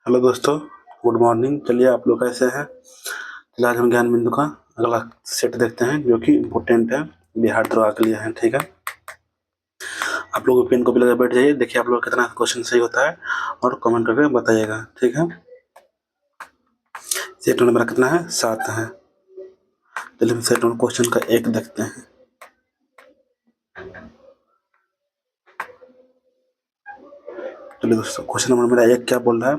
Hello दोस्तों, good morning. चलिए, आप लोग कैसे हैं? चलिए, आज हम ज्ञान बिंदु का अगला सेट देखते हैं जो कि इम्पोर्टेंट है बिहार दरोगा के लिए है। ठीक है, आप लोग पेन कॉपी लगा बैठ जाइए। देखिए आप लोग कितना क्वेश्चन सही होता है और कमेंट करके बताइएगा। ठीक है, सेट नंबर कितना है? 7 है। चलिए हम सेट नंबर क्वेश्चन का 1 देखते हैं। चलिए दोस्तों, क्वेश्चन नंबर मेरा 1 क्या बोल रहा है?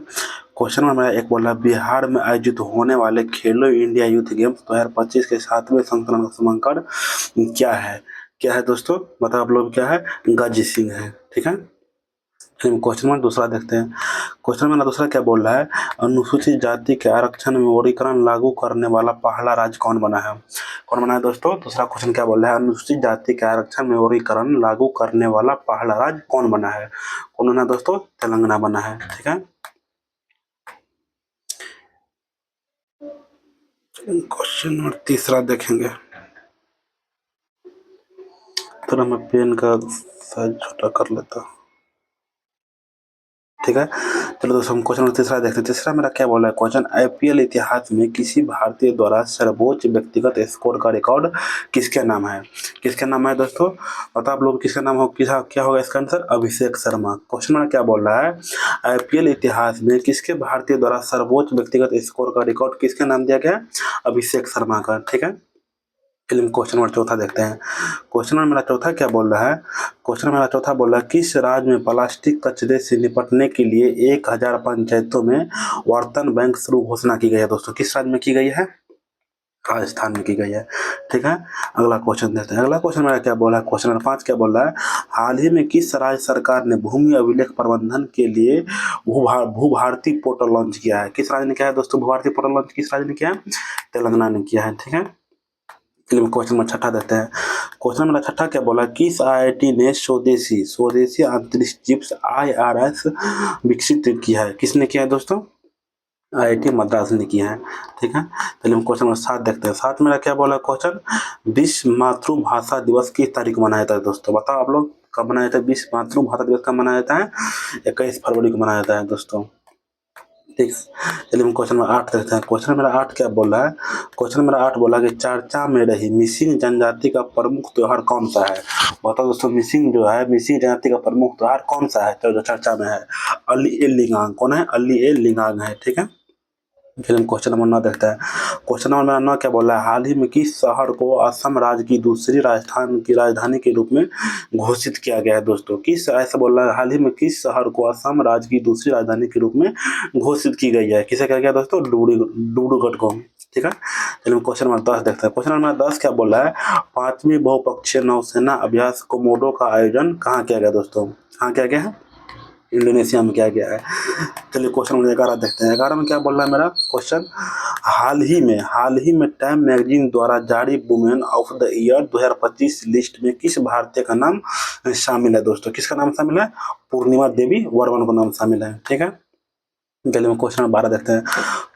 क्वेश्चन नंबर मेरा 1 बोल रहा है, बिहार में आयोजित होने वाले खेलो इंडिया यूथ गेम्स 2025 के 7वें संस्करण का नामांकन क्या है? क्या है दोस्तों, बताओ आप लोग। क्या है? गाजी सिंह है। ठीक है, क्वेश्चन नंबर दूसरा देखते हैं। क्वेश्चन नंबर दूसरा क्या बोल रहा है? अनुसूचित जाति के आरक्षण में वर्गीकरण लागू करने वाला पहला राज्य कौन बना है? कौन बना है दोस्तों? दूसरा क्वेश्चन क्या बोल रहा है? अनुसूचित जाति के आरक्षण में वर्गीकरण लागू करने वाला पहला राज्य कौन बना है? कौन बना है दोस्तों? तेलंगाना बना है। ठीक है, क्वेश्चन नंबर तीसरा देखेंगे। थोड़ा मैं पेन का साइज छोटा कर लेता हूँ। ठीक है, चलो दोस्तों हम क्वेश्चन तीसरा देखते हैं। तीसरा मेरा क्या बोला है क्वेश्चन? आईपीएल इतिहास में किसी भारतीय द्वारा सर्वोच्च व्यक्तिगत स्कोर का रिकॉर्ड किसके नाम है? किसके नाम है दोस्तों? बताओ आप लोग किसका नाम हो? क्या होगा इसका आंसर? अभिषेक शर्मा। क्वेश्चन मेरा क्या बोल रहा है? आईपीएल इतिहास में किसके भारतीय द्वारा सर्वोच्च व्यक्तिगत स्कोर का रिकॉर्ड किसके नाम दिया गया? अभिषेक शर्मा का। ठीक है, फिल्म क्वेश्चन नंबर चौथा देखते हैं। क्वेश्चन नंबर मेरा चौथा क्या बोल रहा है? क्वेश्चन मेरा चौथा बोल रहा है, किस राज्य में प्लास्टिक कचरे से निपटने के लिए 1000 पंचायतों में वर्तन बैंक शुरू घोषणा की गई है? दोस्तों किस राज्य में की गई है? राजस्थान में की गई है। ठीक है, अगला क्वेश्चन देखते हैं। अगला क्वेश्चन मेरा क्या बोला है? क्वेश्चन नंबर 5 क्या बोल रहा है? हाल ही में किस राज्य सरकार ने भूमि अभिलेख प्रबंधन के लिए भू भारती पोर्टल लॉन्च किया है? किस राज्य ने किया है दोस्तों? भू भारती पोर्टल लॉन्च किस राज्य ने किया है? तेलंगाना ने किया है। ठीक है, चलिए क्वेश्चन नंबर छठा देते हैं। क्वेश्चन नंबर छठा क्या बोला? किस आईआईटी ने स्वदेशी स्वदेशी अंतरिक्ष चिप्स IRS विकसित किया है? किसने किया है दोस्तों? आईआईटी मद्रास ने किया है। ठीक है, चलिए हम क्वेश्चन नंबर 7 देखते हैं। 7 मेरा क्या बोला क्वेश्चन? विश्व मातृभाषा दिवस किस तारीख को मनाया जाता है दोस्तों? बताओ आप लोग, कब मनाया जाता है? विश्व मातृभाषा दिवस कब मनाया जाता है? 21 फरवरी को मनाया जाता है दोस्तों। ठीक, चलिए हम क्वेश्चन नंबर 8 देखते हैं। क्वेश्चन मेरा 8 क्या बोल रहा है? क्वेश्चन मेरा 8 बोला कि चर्चा में रही मिसिंग जनजाति का प्रमुख त्योहार कौन सा है? बताओ दोस्तों, मिसिंग जो है, मिसिंग जनजाति का प्रमुख त्योहार कौन सा है तो जो चर्चा में है? अली ए लिंगांग। कौन है? अली ए लिंगांग है। ठीक है, फिर हम क्वेश्चन नंबर 9 देखते हैं। क्वेश्चन नंबर मेरा 9 क्या बोल रहा है? हाल ही में किस शहर को असम राज्य की दूसरी राजधानी के रूप में घोषित किया गया है दोस्तों? किस ऐसा बोल रहा है? हाल ही में किस शहर को असम राज्य की दूसरी राजधानी के रूप में घोषित की गई है? किसे कहा गया दोस्तों? डिब्रूगढ़ को। ठीक है, चलिए हम क्वेश्चन नंबर 10 देखते हैं। क्वेश्चन नंबर 10 क्या बोल रहा है? 5वीं बहुपक्षीय नौसेना अभ्यास कोमोडो का आयोजन कहाँ किया गया दोस्तों? कहाँ किया गया है? इंडोनेशिया में किया गया है। चलिए क्वेश्चन नंबर 11 देखते हैं। 11 में क्या बोल रहा है मेरा क्वेश्चन? हाल ही में टाइम मैगजीन द्वारा जारी women of the year 2025 list में किस भारतीय का नाम शामिल है दोस्तों? किसका नाम शामिल है? पूर्णिमा देवी वर्मन का नाम शामिल है। ठीक है, चलिए हम क्वेश्चन नंबर 12 देखते हैं।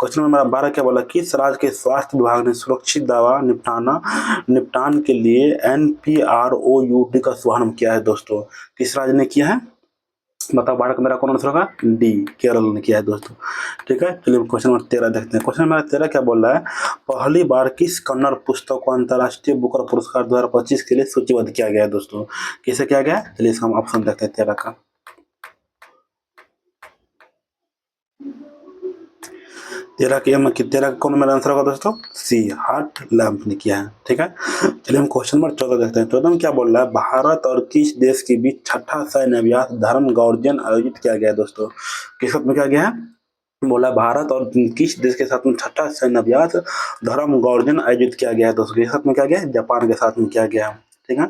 क्वेश्चन नंबर 12 क्या बोला? किस राज्य के स्वास्थ्य विभाग ने सुरक्षित दवा निपटान के लिए NPROUD का शुभारंभ किया है दोस्तों? किस राज्य ने किया है? बताओ, 12 का मेरा कौन आंसर होगा? डी, केरल ने किया है दोस्तों। ठीक है, चलिए क्वेश्चन नंबर 13 देखते हैं। क्वेश्चन नंबर 13 क्या बोल रहा है? पहली बार किस कन्नड़ पुस्तक को अंतर्राष्ट्रीय बुकर पुरस्कार 2025 के लिए सूचीबद्ध किया गया है दोस्तों? किसे किया गया? चलिए इसका हम ऑप्शन देखते हैं 13 का। 13 का कौन मेरा आंसर होगा दोस्तों? सी, हार्ट लैम्प ने किया है। ठीक है, चलिए हम क्वेश्चन नंबर 14 देखते हैं। 14 में क्या बोल रहा है? भारत और किस देश के बीच छठा सैन्य अभ्यास धर्म गौर्जन आयोजित किया गया है दोस्तों? किस वक्त में किया गया है? बोला भारत और किस देश के साथ में छठा सैन्य अभ्यास धर्म गौर्जन आयोजित किया गया है दोस्तों? के साथ में किया गया है? जापान के साथ में किया गया है। ठीक है,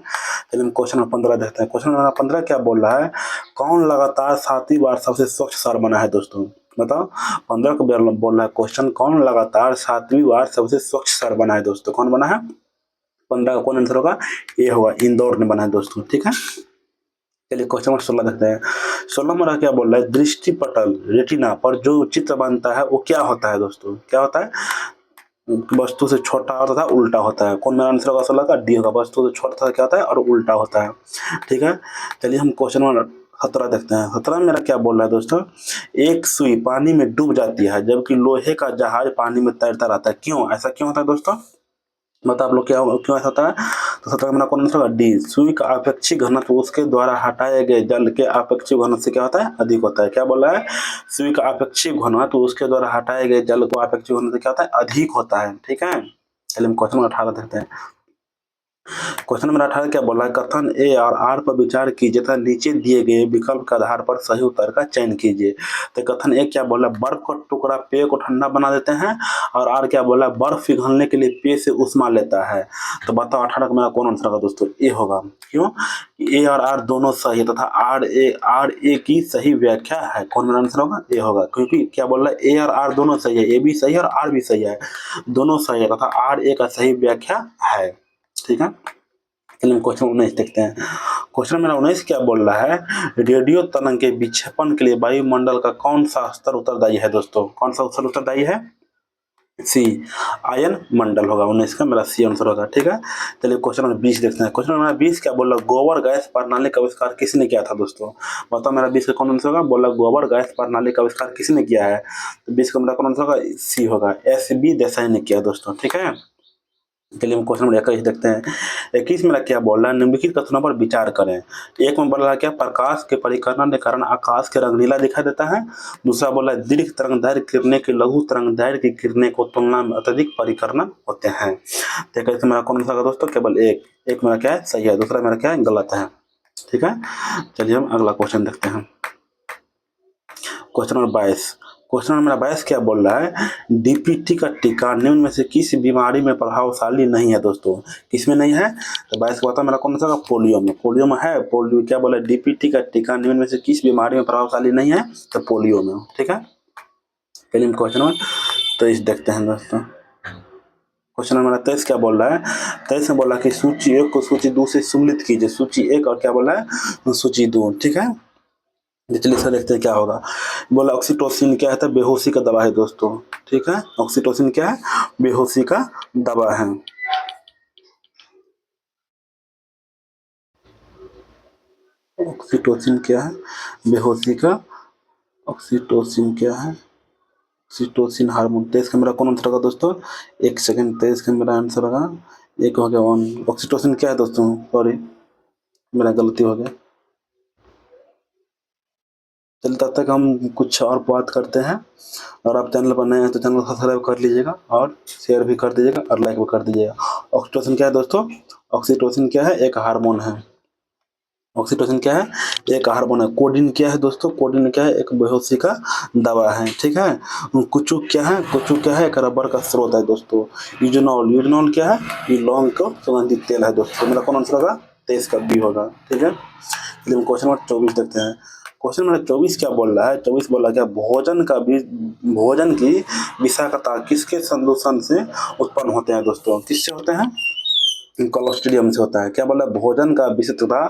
चलिए हम क्वेश्चन नंबर 15 देखते हैं। क्वेश्चन नंबर 15 क्या बोल रहा है? कौन लगातार 7वीं बार सबसे स्वच्छ शहर बना है दोस्तों? बताओ, 15 को बोल रहा है क्वेश्चन, कौन लगातार 7वीं बार सबसे स्वच्छ शहर बना है दोस्तों? कौन बना है? 15 का कौन आंसर होगा? ये होगा, इंदौर ने बना है दोस्तों। ठीक है, चलिए क्वेश्चन नंबर 16 देखते हैं। 16 में क्या बोल रहा है? दृष्टि पटल रेटिना पर जो चित्र बनता है वो क्या होता है दोस्तों? क्या होता है? वस्तु से छोटा होता है, उल्टा होता है। कौन मेरा आंसर होगा? 16 का डी होगा। वस्तु से छोटा क्या होता है और उल्टा होता है। ठीक है, चलिए हम क्वेश्चन नंबर 17 देखते हैं। 17 में मेरा क्या बोल रहा है दोस्तों, एक सुई पानी में डूब जाती है जबकि लोहे का जहाज पानी में तैरता रहता है, क्यों, ऐसा क्यों होता है दोस्तों, मतलब आप लोग क्या, क्यों ऐसा होता है। तो 17 का मेरा कौन आंसर होगा, डी। सुई का आपेक्षिक घनत्व उसके द्वारा हटाए गए जल के आपेक्षिक घनत्व से क्या होता है, अधिक होता है। क्या बोल रहा है, सुई का आपेक्षिक घनत्व उसके द्वारा हटाए गए जल को आपेक्षिक घनत्व से क्या होता है, अधिक होता है। ठीक है, चलिए हम क्वेश्चन 18 देखते हैं। क्वेश्चन नंबर 18 क्या बोला है, कथन ए और आर पर विचार कीजिए तथा नीचे दिए गए विकल्प के आधार पर सही उत्तर का चयन कीजिए। तो कथन ए क्या बोला, बर्फ का टुकड़ा पेय को ठंडा बना देते हैं, और आर क्या बोला, बर्फ पिघलने के लिए पेय से उष्मा लेता है। तो बताओ 18 का मेरा कौन आंसर होगा दोस्तों, ए होगा। क्यों, ए और आर दोनों सही है तथा आर ए की सही व्याख्या है। कौन मेरा आंसर होगा, ए होगा, क्योंकि क्या बोल रहा है, ए और आर दोनों सही है, ए भी सही है और आर भी सही है, दोनों सही है तथा आर ए का सही व्याख्या है। ठीक है, चलिए हम क्वेश्चन 19 देखते हैं। क्वेश्चन नंबर 19 क्या बोल रहा है, रेडियो तरंग के विक्षेपण के लिए वायुमंडल का कौन सा स्तर उत्तरदायी है दोस्तों, कौन सा स्तर उत्तरदायी है, सी, आयन मंडल होगा। 19 का मेरा सी आंसर होगा। ठीक है, चलिए क्वेश्चन नंबर 20 देखते हैं। क्वेश्चन नंबर 20 क्या बोला, गोबर गैस प्रणाली का आविष्कार किसने किया था दोस्तों, बताओ मेरा 20 का कौन आंसर होगा, बोला गोबर गैस प्रणाली का आविष्कार किसने किया है। तो 20 का मेरा कौन आंसर होगा, सी होगा, SB देसाई ने किया दोस्तों। ठीक है, चलिए हम क्वेश्चन नंबर 21 देखते हैं। 21 में क्या बोल रहा है, निम्नलिखित कथनों पर विचार करें। एक में बोल रहा है क्या, प्रकाश के परिकरण के कारण आकाश के रंग नीला दिखाई देता है। दूसरा बोला है, दीर्घ तरंगदैर्घ्य किरणें की लघु तरंगदैर्घ्य की किरणें को तुलना में अत्यधिक परिकरण होते हैं। तो 21 मेरा कौन सा दोस्तों, केवल एक मेरा क्या है, सही है, दूसरा मेरा क्या है, गलत है। ठीक है, चलिए हम अगला क्वेश्चन देखते हैं। क्वेश्चन नंबर 22, क्वेश्चन नंबर 22 क्या बोल रहा है, डीपीटी का टीका निम्न में से किस बीमारी में प्रभावशाली नहीं है दोस्तों, किसमें नहीं है। तो 22 को बता मेरा कौन सा, पोलियो में, पोलियो में है। पोलियो क्या बोला, डीपीटी का टीका निम्न में से किस बीमारी में प्रभावशाली नहीं है, तो पोलियो में। ठीक है, चलिए हम क्वेश्चन नंबर 23 देखते हैं दोस्तों। क्वेश्चन नंबर 23 क्या बोल रहा है, 23 में बोला कि सूची 1 को सूची 2 से सम्मिलित कीजिए। सूची 1 और क्या बोला है, सूची 2। ठीक है, चलिए सर देखते हैं क्या होगा। बोला ऑक्सीटोसिन क्या है, तो बेहोशी का दवा है दोस्तों। ठीक है, ऑक्सीटोसिन क्या है, बेहोशी का दवा है। ऑक्सीटोसिन क्या है, बेहोशी का, ऑक्सीटोसिन क्या है, ऑक्सीटोसिन हार्मोन। 23 का मेरा कौन आंसर होगा दोस्तों, एक सेकंड, 23 का मेरा आंसर होगा, एक हो गया 1। ऑक्सीटोसिन क्या है दोस्तों, सॉरी मेरा गलती हो गया। चलिए तब तक हम कुछ और बात करते हैं, और आप चैनल पर नए हैं तो चैनल को सब्सक्राइब कर लीजिएगा और शेयर भी कर दीजिएगा और लाइक भी कर दीजिएगा। ऑक्सीटोसिन क्या है दोस्तों, ऑक्सीटोसिन क्या है, एक हार्मोन है। ऑक्सीटोसिन क्या है, एक हार्मोन है। कोडिन क्या है दोस्तों, कोडिन क्या है, एक बेहोशी का दवा है। ठीक है, कुचुक क्या है, कुचुक क्या है, एक रबर का स्रोत है दोस्तों। यूजनॉल, यूजनॉल क्या है, ये लौंग का सुगंधित तेल है दोस्तों। मेरा कौन आंसर होगा, 23 का बी होगा। ठीक है, चलिए हम क्वेश्चन नंबर 24 देखते हैं। क्वेश्चन नंबर 24 क्या बोल रहा है, 24 बोला क्या, भोजन की विषाक्तता किसके संदूषण से उत्पन्न होते हैं दोस्तों, किससे होते हैं, कोलोस्ट्रिडियम से होता है। क्या बोला, भोजन का विषाक्तता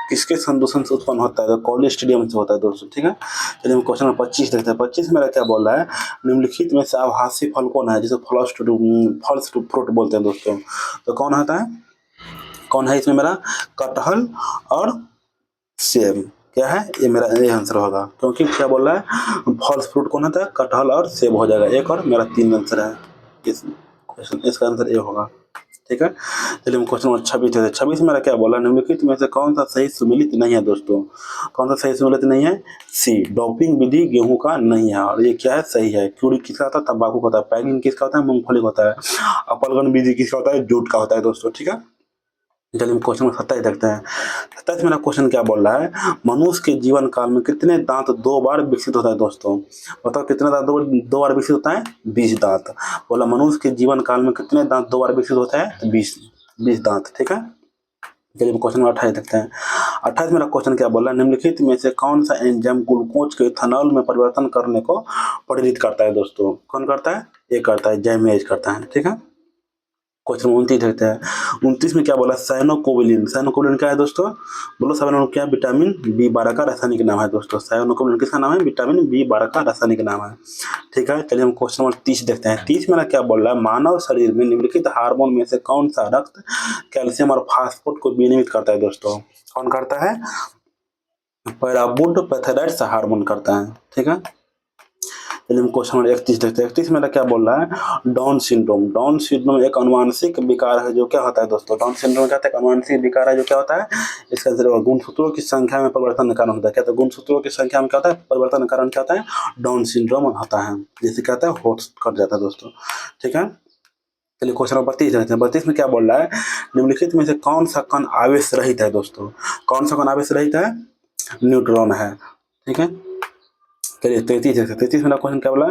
किसके संदूषण से उत्पन्न होता है, तो कोलोस्ट्रिडियम से होता है दोस्तों। ठीक है, चलिए हम क्वेश्चन नंबर 25 देखते हैं। 25 मेरा क्या बोल रहा है, निम्नलिखित में से आभासी फल कौन है, जिसे फल्स टू फ्रूट बोलते हैं दोस्तों। तो कौन होता है, कौन है इसमें मेरा, कटहल और सेब। क्या है ये, मेरा ये आंसर होगा, क्योंकि क्या बोल रहा है, फॉल्स फ्रूट कौन होता है, कटहल और सेब हो जाएगा एक, और मेरा 3 आंसर है इस क्वेश्चन, इसका आंसर ए होगा। ठीक है, चलिए हम क्वेश्चन नंबर 26 देते हैं। 26 मेरा क्या बोला, निम्नलिखित में से कौन सा सही सुमेलित नहीं है दोस्तों, कौन सा सही सुमेलित नहीं है, सी, डोपिंग विधि गेहूं का नहीं है, और ये क्या है, सही है। क्यूरी किसका होता है, तंबाकू का होता है। पैगिंग किसका होता है, मूंगफली का होता है। अपलगन विधि किसका होता है, जूट का होता है दोस्तों। ठीक है, चलिए हम क्वेश्चन नंबर 27 देखते हैं। 27 मेरा क्वेश्चन क्या बोल रहा है, मनुष्य के जीवन काल में कितने दांत 2 बार विकसित होता है दोस्तों, बताओ कितने दांत दो बार विकसित होता है, 20 दांत। बोला मनुष्य के जीवन काल में कितने दांत 2 बार विकसित होता है, तो 20 दांत। ठीक है, चलिए हम क्वेश्चन नंबर 28 देखते हैं। 28 मेरा क्वेश्चन क्या बोल रहा है, निम्नलिखित में से कौन सा एंजाइम ग्लूकोज के इथेनॉल में परिवर्तन करने को प्रेरित करता है दोस्तों, कौन करता है, ये करता है, जैमेज करता है। ठीक है, क्वेश्चन 29 देखते हैं। 29 में क्या बोला, साइनोकोबिलिन। साइनोकोबिलिन क्या है दोस्तों, बोलो सब लोग, क्या, विटामिन B12 का रासायनिक नाम है दोस्तों। साइनोकोबिलिन किसका नाम है, विटामिन B12 का रासायनिक नाम है। ठीक है, चलिए हम क्वेश्चन नंबर 30 देखते हैं। 30 में क्या बोल रहा है, मानव शरीर में निम्नलिखित हार्मोन में से कौन सा रक्त कैल्शियम और फास्फोर्स को विनियमित करता है दोस्तों, कौन करता है, पैराबुड पैथेराइड्स हार्मोन करता है। ठीक है, चलिए हम क्वेश्चन नंबर 31 देखते हैं। 31 मेरा क्या बोल रहा है, डाउन सिंड्रोम। डाउन सिंड्रोम एक अनुवांशिक विकार है जो क्या होता है दोस्तों, डाउन सिंड्रोम क्या होता है, अनुवांशिक विकार है जो क्या होता है, इसका आंसर होगा गुणसूत्रों की संख्या में परिवर्तन के कारण होता है। क्या होता है, गुणसूत्रों की संख्या में क्या होता है, परिवर्तन के कारण क्या होता है, डाउन सिंड्रोम होता है, जिसे क्या होता है, होस्ट कट जाता है दोस्तों। ठीक है, चलिए क्वेश्चन नंबर 32 देखते हैं। 32 में क्या बोल रहा है, निम्नलिखित में से कौन सा कण आवेश रहित है दोस्तों, कौन सा कण आवेश रहित है, न्यूट्रॉन है। ठीक है, चलिए 33 है। 33 मेरा क्वेश्चन क्या बोला,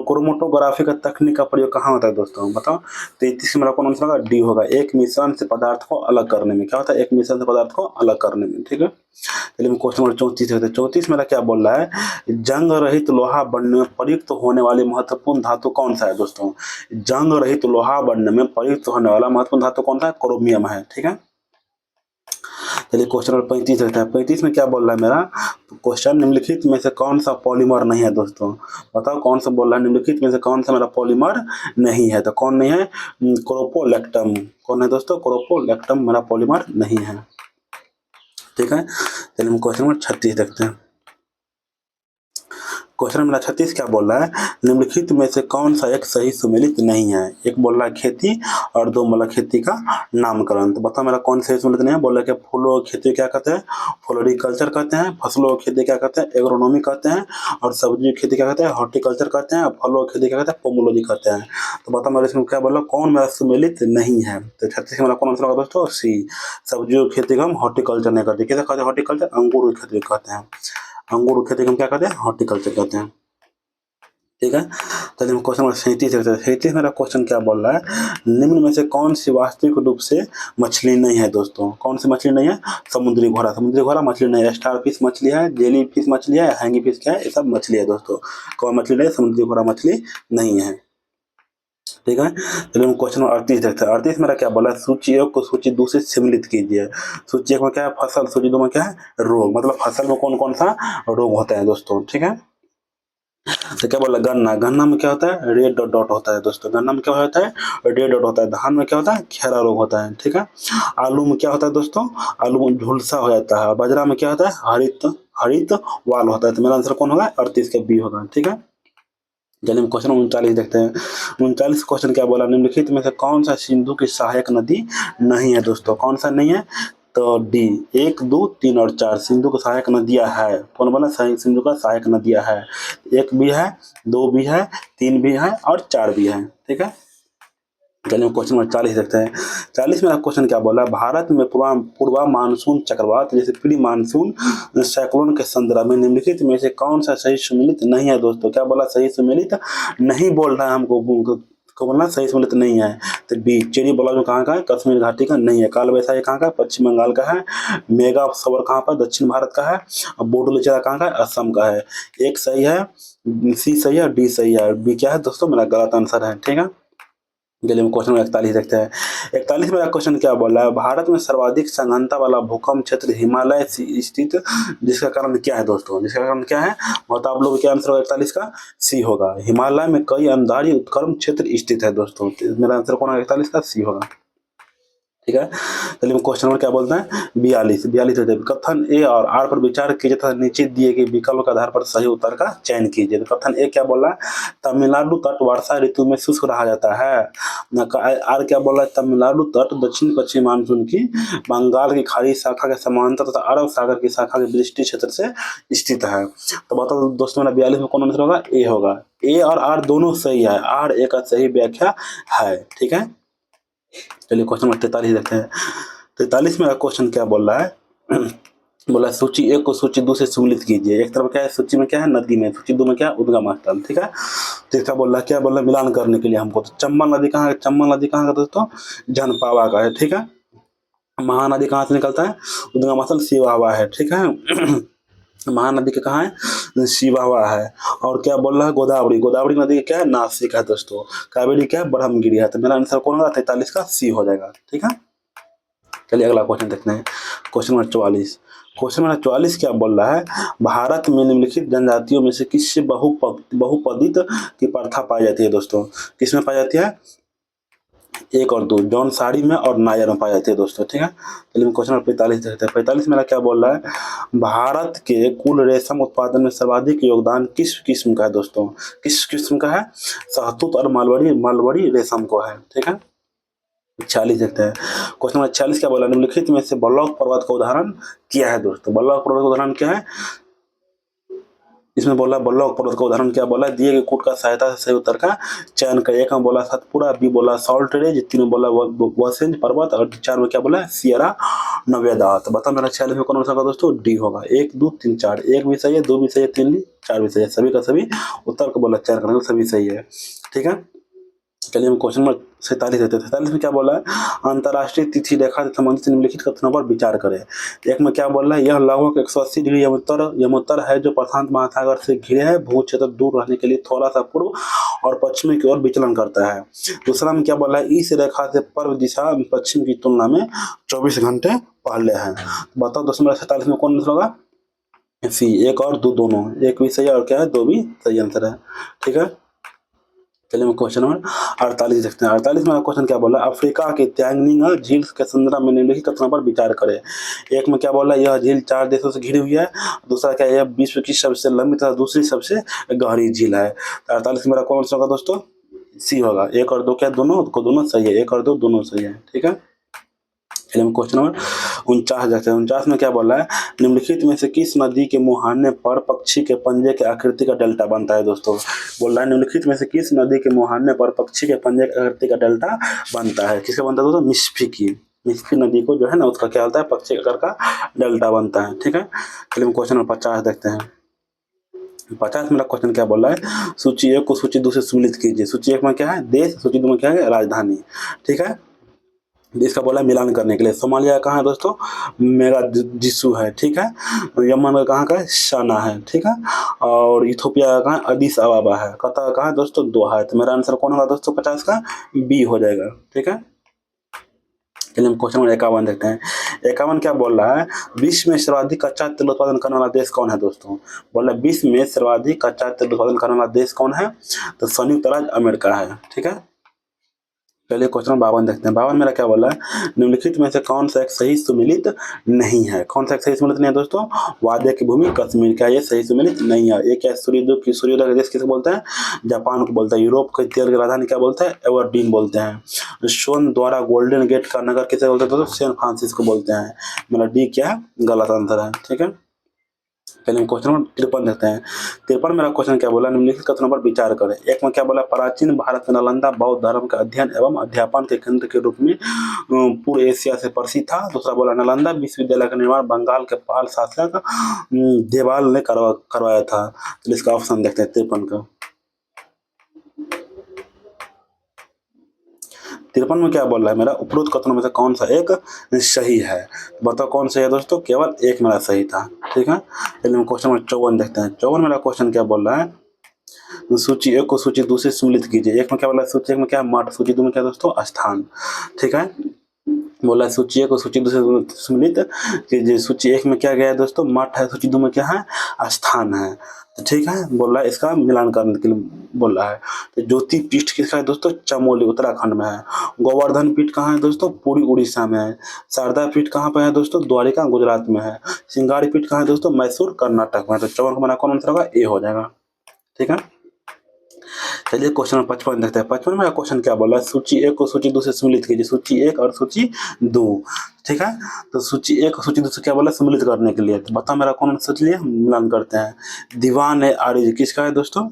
क्रोमेटोग्राफी का तकनीक का प्रयोग कहाँ होता है दोस्तों, बताओ। 33 मेरा कौन आंसर होगा, डी होगा, एक मिश्रण से पदार्थ को अलग करने में। क्या होता है, एक मिश्रण से पदार्थ को अलग करने में। ठीक है, चलिए क्वेश्चन नंबर 34 है। 34 मेरा क्या बोल रहा है, जंग रहित लोहा बनने में प्रयुक्त होने वाली महत्वपूर्ण धातु कौन सा है दोस्तों, जंग रहित लोहा बनने में प्रयुक्त होने वाला महत्वपूर्ण धातु कौन सा है, क्रोमियम है। ठीक है, चलिए क्वेश्चन नंबर 35 रहता है। 35 में क्या बोल रहा है मेरा क्वेश्चन, निम्नलिखित में से कौन सा पॉलीमर नहीं है दोस्तों, बताओ कौन सा बोल रहा है, निम्नलिखित में से कौन सा मेरा पॉलीमर नहीं है, तो कौन नहीं है, क्रोपोलैक्टम। कौन है दोस्तों, क्रोपोलैक्टम मेरा पॉलीमर नहीं है। ठीक है, चलिए हम क्वेश्चन नंबर 36 देखते हैं। क्वेश्चन नंबर 36 क्या बोल रहा है, निम्नलिखित में से कौन सा एक सही सुमेलित नहीं है। एक बोल रहा है खेती और दो बोला खेती का नामकरण। तो बताओ मेरा कौन सही सुमेलित नहीं है। बोल रहा है कि फूलों की खेती क्या कहते हैं, फ्लोरिकल्चर कहते हैं, फसलों की खेती क्या कहते हैं, एग्रोनॉमी कहते हैं, और सब्जी की खेती क्या कहते हैं, हॉर्टिकल्चर कहते हैं, और फलों की खेती क्या कहते हैं, पोमोलॉजी कहते हैं। तो बताओ मेरे इसमें क्या बोला, कौन मेरा सुमेलित नहीं है। तो 36 मेरा कौन आंसर होगा दोस्तों, सी, सब्जियों की खेती को हम हॉर्टिकल्चर नहीं करते। कैसे कहते हैं हॉर्टिकल्चर, अंगूर की खेती कहते हैं, अंगूर की खेती को हम क्या कहते हैं, हॉर्टिकल्चर कहते हैं। ठीक है, चलिए हम क्वेश्चन नंबर 37 देखते हैं। 37 मेरा क्वेश्चन क्या बोल रहा है, निम्न में से कौन सी वास्तविक रूप से मछली नहीं है दोस्तों, कौन सी मछली नहीं है, समुद्री घोड़ा। समुद्री घोड़ा मछली नहीं है, स्टार फिश मछली है, जेली फिश मछली है, हैंगी फिश क्या है, ये सब मछली है दोस्तों। कौन मछली नहीं है, समुद्री घोड़ा मछली नहीं है। ठीक है, चलिए हम क्वेश्चन नंबर 38 देखते हैं। 38 मेरा क्या बोला है, सूची एक को सूची दो से सम्मिलित कीजिए। सूची एक में क्या है, फसल, सूची दो में क्या है, रोग। मतलब फसल में कौन कौन सा रोग होता है दोस्तों। ठीक है, तो क्या बोला, गन्ना, गन्ना में क्या होता है, रेड डॉट डॉट होता है दोस्तों, गन्ना में क्या होता है, रेड डॉट होता है। धान में क्या होता है, खैरा रोग होता है। ठीक है, आलू में क्या होता है दोस्तों, आलू में झुलसा हो जाता है। और बाजरा में क्या होता है, हरित हरित वाल होता है। तो मेरा आंसर कौन होगा, 38 का बी होगा। ठीक है, चलिए हम क्वेश्चन 39 देखते हैं। 39 क्वेश्चन क्या बोला, निम्नलिखित में से कौन सा सिंधु की सहायक नदी नहीं है दोस्तों, कौन सा नहीं है, तो डी, 1 2 3 और 4 सिंधु की सहायक नदियां है। कौन बोला, सिंधु का सहायक नदियां है, 1 भी है, 2 भी है, 3 भी है और 4 भी है। ठीक है, चलिए क्वेश्चन नंबर 40 देखते हैं। 40 में क्वेश्चन क्या बोला, भारत में पूर्वा मानसून चक्रवात जैसे प्री मानसून साइक्लोन के संदर्भ में निम्नलिखित में से कौन सा सही सुमेलित नहीं है दोस्तों। क्या बोला, सही सुमेलित नहीं बोल रहा है हमको, को बोलना सही सुमेलित नहीं है। तो बी, चेरी ब्लाउज कहाँ का है, कश्मीर घाटी का नहीं है। काल वैसाखी कहाँ का है, पश्चिम बंगाल का है। मेगा सवर कहाँ पर, दक्षिण भारत का है। और बोडो लिचेरा कहाँ का है, असम का है। एक सही है, सी सही है, डी सही है, बी क्या है दोस्तों, मेरा गलत आंसर है। ठीक है, चलिए हम क्वेश्चन 41 देखते हैं। 41 मेरा क्वेश्चन क्या बोल रहा है, भारत में सर्वाधिक सघनता वाला भूकंप क्षेत्र हिमालय से स्थित, जिसका कारण क्या है दोस्तों, जिसका कारण क्या है, मतलब आप लोग क्या आंसर होगा 41 का, सी होगा। हिमालय में कई अंधारी उत्कर्म क्षेत्र स्थित है दोस्तों। मेरा आंसर कौन है, 41 का सी होगा। ठीक है, चलिए हम क्वेश्चन नंबर क्या बोलते हैं, 42 होते हैं। कथन ए और आर पर विचार कीजिए तथा नीचे दिए गए विकल्प के आधार पर सही उत्तर का चयन कीजिए। तो कथन ए क्या बोल रहा है, तमिलनाडु तट वर्षा ऋतु में शुष्क रहा जाता है। आर क्या बोल रहा है, तमिलनाडु तट दक्षिण पश्चिम मानसून की बंगाल की खाड़ी शाखा के समांतर तथा अरब सागर की शाखा के वृष्टि क्षेत्र से स्थित है। तो बताओ दोस्तों मेरा 42 में कौन आंसर होगा, ए होगा। ए और आर दोनों सही है, आर ए का सही व्याख्या है। ठीक है, चलिए क्वेश्चन नंबर 43 देखते हैं। 43 में क्वेश्चन क्या बोल रहा है, बोला सूची एक को सूची दो से सम्मिलित कीजिए। एक तरफ क्या है, सूची में क्या है, नदी में, सूची दो में क्या है, उद्गम स्थल। ठीक है, तो इसका बोल रहा है, क्या बोल रहा है, मिलान करने के लिए हमको। तो चंबल नदी कहाँ है, चंबल नदी कहाँ का दोस्तों, जनपावा का है। ठीक है, महानदी कहाँ से निकलता है, उद्गम स्थल सिवावा है। ठीक है, महानदी के कहाँ है, शिवावा है। और क्या बोल रहा है, गोदावरी, गोदावरी नदी क्या है, नासिक है दोस्तों। कावेरी क्या है, ब्रह्मगिरी है। तो मेरा आंसर कौन होगा, 43 का सी हो जाएगा। ठीक है, चलिए अगला क्वेश्चन देखते हैं। Question number 44। क्वेश्चन नंबर 44 क्या बोल रहा है, भारत में निम्नलिखित जनजातियों में से किससे बहुपदित की प्रथा पाई जाती है दोस्तों, किसमें पाई जाती है, एक और दो, जौन साड़ी में और नायर में पाई जाती है दोस्तों। ठीक है, चलिए हम क्वेश्चन नंबर 45 देखते हैं। 45 मेरा क्या बोल रहा है, भारत के कुल रेशम उत्पादन में सर्वाधिक योगदान किस किस्म का है दोस्तों, किस किस्म का है, शहतूत और मलबरी रेशम को है। ठीक है, 46 देखते हैं। क्वेश्चन नंबर 46 क्या बोला, निम्नलिखित में से बल्लभ पर्वत का उदाहरण क्या है दोस्तों, बल्लभ पर्वत का उदाहरण क्या है, इसमें बोला बल्लभ पर्वत का उदाहरण क्या बोला, दिए गए कूट का सहायता से सही उत्तर का चयन करें। एक में बोला सतपुरा, बी बोला सॉल्ट रेंज, तीन में बोला वसेंज पर्वत, और चार में क्या बोला सियरा नवेदा। तो बता मेरा 46 में कौन हो सकता दोस्तों, डी होगा। 1 2 3 4, एक भी सही है, दो भी सही है, तीन भी, चार भी सही है, सभी का सभी उत्तर को बोला चयन करेंगे, सभी सही है। ठीक है, चलिए हम क्वेश्चन नंबर 47 देते हैं। 47 में क्या बोला है, अंतर्राष्ट्रीय तिथि रेखा से संबंधित निम्नलिखित कथनों पर विचार करें। एक में क्या बोल रहा है, यह लगभग 180 डिग्री यमोत्तर है जो प्रशांत महासागर से घिरे है, भू क्षेत्र दूर रहने के लिए थोड़ा सा पूर्व और पश्चिमी की ओर विचलन करता है। दूसरा में क्या बोला है, इस रेखा से पूर्व दिशा पश्चिम की तुलना में 24 घंटे पहले है। बताओ दोस्तों मेरा 47 में कौन होगा, सी, एक और दो दोनों, एक भी सही है और क्या है, दो भी सही आंसर है। ठीक है, चलिए हम क्वेश्चन नंबर 48 देखते हैं। 48 में क्वेश्चन क्या बोला, अफ्रीका के त्यांगिंग झील के संदर्भ में निम्नलिखित कथनों पर विचार करें। एक में क्या बोला, यह झील 4 देशों से घिरी हुई है। दूसरा क्या है, यह विश्व की सबसे लंबी तथा दूसरी सबसे गहरी झील है। 48 मेरा कौन सा होगा दोस्तों, सी होगा। एक और दो क्या, दोनों को दोनों सही है, एक और दो दोनों सही है। ठीक है, चलिए हम क्वेश्चन नंबर 49 देखते हैं। 49 में क्या बोला है, निम्नलिखित में से किस नदी के मुहाने पर पक्षी के पंजे के आकृति का डेल्टा बनता है दोस्तों। बोल रहा है निम्नलिखित में से किस नदी के मुहाने पर पक्षी के पंजे की आकृति का डेल्टा बनता है, किसका बनता है दोस्तों, मिस्फी की, मिस्फी नदी को जो है ना उसका क्या होता है, पक्षी के आकार का डेल्टा बनता है। ठीक है, चलिए हम क्वेश्चन नंबर 50 देखते हैं। 50 मेरा क्वेश्चन क्या बोल रहा है, सूची एक को सूची दो से सम्मिलित कीजिए। सूची एक में क्या है, देश, सूची दो में क्या है, राजधानी। ठीक है, इसका बोला मिलान करने के लिए। सोमालिया कहाँ है दोस्तों, मेगा जिसू है। ठीक है, यमन का कहाँ का है, शाना है। ठीक है, और इथोपिया का कहाँ है, अदिस अबाबा है। कतर कहाँ है दोस्तों, दोहा है। तो मेरा आंसर कौन होगा दोस्तों 50 का, बी हो जाएगा। ठीक है, चलिए हम क्वेश्चन नंबर 51 देखते हैं। 51 क्या बोल रहा है, विश्व में सर्वाधिक कच्चा तेल उत्पादन करने वाला देश कौन है दोस्तों। बोल रहा है विश्व में सर्वाधिक कच्चा तेल उत्पादन करने वाला देश कौन है, तो संयुक्त राज्य अमेरिका है। ठीक है, चलिए क्वेश्चन 52 देखते हैं। 52 मेरा क्या बोला है, निम्नलिखित में से कौन सा एक सही सुमिलित नहीं है। कौन सा एक सही सुमिलित नहीं है दोस्तों, वादे की भूमि कश्मीर, क्या ये सही सुमिलित नहीं है। ये क्या, सूर्योदय का देश किसे बोलता है, जापान को बोलता है। यूरोप के तेल की राजधानी क्या बोलता है, एवर्डीन बोलते हैं। स्वर्ण द्वारा गोल्डन गेट का नगर किसे बोलते हैं दोस्तों, सैन फ्रांसिस्को बोलते हैं। मेरा डी क्या है, गलत आंसर है। ठीक है, चलिए हम क्वेश्चन नंबर 53 देखते हैं। 53 मेरा क्वेश्चन क्या बोला, निम्नलिखित कथनों पर विचार करें। एक में क्या बोला, प्राचीन भारत में नालंदा बौद्ध धर्म का अध्ययन एवं अध्यापन के केंद्र के रूप में पूर्व एशिया से प्रसिद्ध था। दूसरा बोला, नालंदा विश्वविद्यालय का निर्माण बंगाल के पाल शासक देवाल ने करवाया था। तो इसका ऑप्शन देखते हैं 53 का। 53 में क्या बोल रहा है, मेरा उपरोक्त कथनों में से कौन सा एक सही है। बताओ कौन सही है दोस्तों, केवल एक मेरा सही था। ठीक है, चलिए हम क्वेश्चन नंबर 54 देखते हैं। 54 मेरा क्वेश्चन क्या बोल रहा है, सूची एक को सूची दो से सम्मिलित कीजिए। एक में क्या बोला है, सूची एक में क्या है, मठ, सूची दो में क्या दोस्तों, स्थान। ठीक है, बोला है सूची एक को सूची दो से सम्मिलित कीजिए। सूची एक में क्या गया है दोस्तों, मठ है, सूची दो में क्या है, स्थान है। तो ठीक है, बोल रहा है इसका मिलान करने के लिए बोल रहा है। तो ज्योति पीठ किसका है दोस्तों, चमोली उत्तराखंड में है। गोवर्धन पीठ कहाँ है दोस्तों, पूरी उड़ीसा में है। शारदा पीठ कहाँ पे है दोस्तों, द्वारिका गुजरात में है। सिंगारी पीठ कहाँ है दोस्तों, मैसूर कर्नाटक में है। तो 54 का मेरा कौन आंसर होगा, ए हो जाएगा। ठीक है, चलिए क्वेश्चन नंबर 55 देखते हैं। 55 में क्वेश्चन क्या बोला, सूची एक को सूची दो से सम्मिलित कीजिए। सूची एक और सूची दो। ठीक है, तो सूची एक और सूची दो से क्या बोला, सम्मिलित करने के लिए। तो बताओ मेरा कौन सोच लिया, मिलान करते हैं। दीवान ए आरिज किसका है दोस्तों,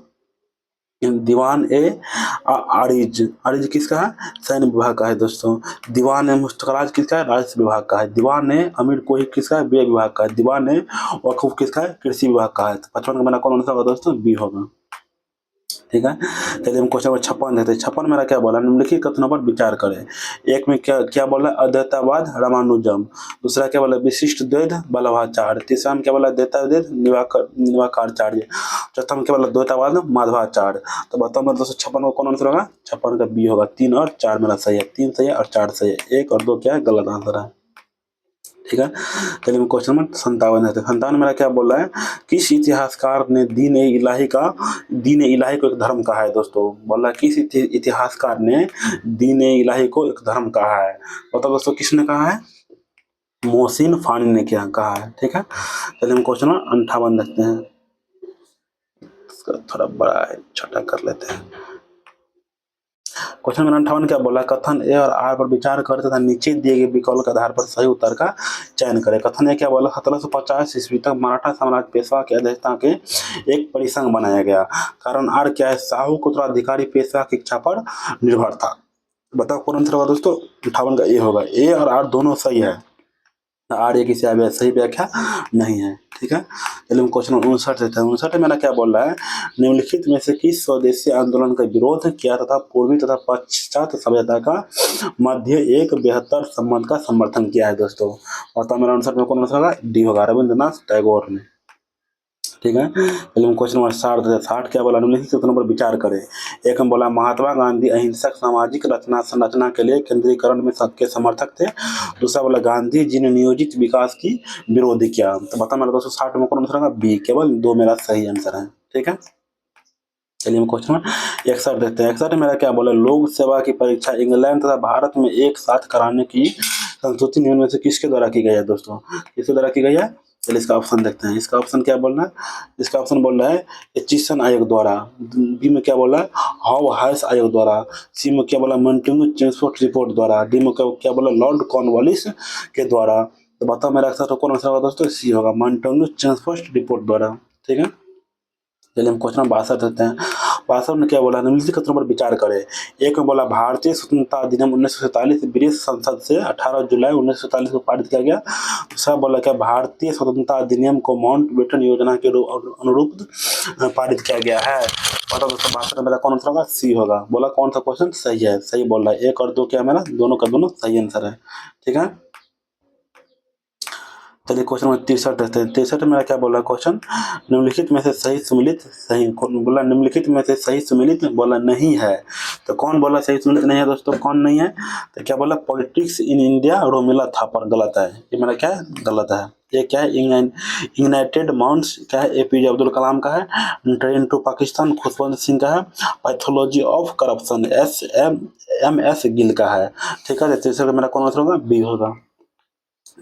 दीवान ए आरिज, आरिज किसका है, सैन्य विभाग का है दोस्तों। दीवान ए मुश्तकराज किसका है, राजस्व विभाग का है। दीवान ए अमीर कोही किसका है, व्यय विभाग का है। दीवान ए वकूफ किसका है, कृषि विभाग का है। तो 55 का मेरा कौन आंसर होगा दोस्तों, बी होगा। ठीक है, चलिए हम क्वेश्चन नंबर 56 देखते हैं। 56 मेरा क्या बोला, निम्नलिखित कथनों पर विचार करें। एक में क्या क्या बोला, अद्वैतवाद रामानुजम। दूसरा क्या बोला, विशिष्ट द्वैत वल्लभाचार्य। तीसरा में क्या बोला, द्वैताद्वैत निराकारचार्य। चौथा में क्या बोला, द्वैतवाद माधवाचार्य। तो बताओ मेरे दोस्तों 56 को कौन आंसर होगा, 56 का बी होगा। 3 और 4 मेरा सही है, 3 सही है और 4 सही है, 1 और 2 क्या है, गलत आंसर है। ठीक है। चलिए मैं क्वेश्चन नंबर 57 है। 57 मेरा क्या बोल रहा है, किस इतिहासकार ने दीन इलाही को एक धर्म कहा है दोस्तों। बोल रहा है किस इतिहासकार ने दीन इलाही को एक धर्म कहा है। बताओ दोस्तों किसने कहा है, मोहसिन फानी ने क्या कहा है। ठीक है। चलिए हम क्वेश्चन नंबर 58 देखते हैं। इसका थोड़ा बड़ा है, छोटा कर लेते हैं। क्वेश्चन नंबर 58 क्या बोला, कथन ए और आर पर विचार कर तथा नीचे दिए गए विकल्प के आधार पर सही उत्तर का चयन करें। कथन ए क्या बोला, 1750 ईस्वी तक मराठा साम्राज्य पेशवा की अध्यक्षता के एक परिसंघ बनाया गया। कारण आर क्या है, साहू को उत्तराधिकारी पेशवा की इच्छा पर निर्भर था। बताओ कौन आंसर होगा दोस्तों, 58 का ए होगा। ए और आर दोनों सही है, आर ए की सही व्याख्या नहीं है। ठीक है। चलिए हम क्वेश्चन 59 देते हैं। 59 मेरा क्या बोल रहा है, निम्नलिखित में से किस स्वदेशी आंदोलन का विरोध किया तथा पूर्वी तथा पाश्चात्य सभ्यता का मध्य एक बेहतर संबंध का समर्थन किया है दोस्तों। और मेरा आंसर में कौन आंसर होगा, डी होगा, रविंद्रनाथ टैगोर ने। ठीक है। चलिए हम क्वेश्चन नंबर 60 देते हैं। 60 क्या बोला, निम्नलिखित कथनों पर विचार करें। एक में बोला महात्मा गांधी अहिंसक सामाजिक रचना संरचना के लिए केंद्रीकरण में सबके समर्थक थे। दूसरा बोला गांधी जी ने नियोजित विकास की विरोध किया। तो बता मेरा दोस्तों 60 में कौन आंसर होगा, बी, केवल 2 मेरा सही आंसर है। ठीक है। चलिए हम क्वेश्चन नंबर 61 देखते हैं। 61 मेरा क्या बोला, लोक सेवा की परीक्षा इंग्लैंड तथा भारत में एक साथ कराने की संस्तुति निम्न में से किसके द्वारा की गई है दोस्तों, किसके द्वारा की गई है। चलिए इसका ऑप्शन देखते हैं। इसका ऑप्शन क्या बोल रहा है, इसका ऑप्शन बोल रहा है एचिसन आयोग द्वारा। बी में क्या बोल रहा है, हाउ हाइस आयोग द्वारा। सी में क्या बोला, मॉन्टेग्यू चेम्सफोर्ड रिपोर्ट द्वारा। डी में क्या बोला, लॉर्ड कॉर्नवालिस के द्वारा। तो बताओ मेरा आंसर कौन आंसर होगा दोस्तों, सी होगा, मॉन्टेग्यू चेम्सफोर्ड रिपोर्ट द्वारा। ठीक है। चलिए हम क्वेश्चन 62 देते हैं। 62 में क्या बोला, निम्नलिखित कथनों पर विचार करें। एक में बोला भारतीय स्वतंत्रता अधिनियम 1947 ब्रिटिश संसद से 18 जुलाई 1947 को पारित किया गया। दूसरा बोला क्या, भारतीय स्वतंत्रता अधिनियम को माउंटबेटन योजना के अनुरूप पारित किया गया है। बताओ दोस्तों 62 में मेरा कौन आंसर होगा, सी होगा। बोला कौन सा क्वेश्चन सही है, सही बोल रहा है। 1 और 2 क्या मेरा दोनों का दोनों सही आंसर है। ठीक है। चलिए क्वेश्चन नंबर 63 देखते हैं। 63 मेरा क्या बोला क्वेश्चन, निम्नलिखित में से सही सुमिलित सही बोला, निम्नलिखित में से सही सुमिलित बोला नहीं है। तो कौन बोला सही सुमिलित नहीं है दोस्तों, कौन नहीं है। तो क्या बोला, politics in India Romila Thapar, गलत है। ये मेरा क्या है, गलत है। ये क्या है, यूनाइटेड माउंट्स क्या है, एपीजे अब्दुल कलाम का है। ट्रेन टू पाकिस्तान खुशवंत सिंह का है। Pathology of corruption M S Gill का है। ठीक है। तीसरा मेरा कौन आंसर होगा, बी होगा।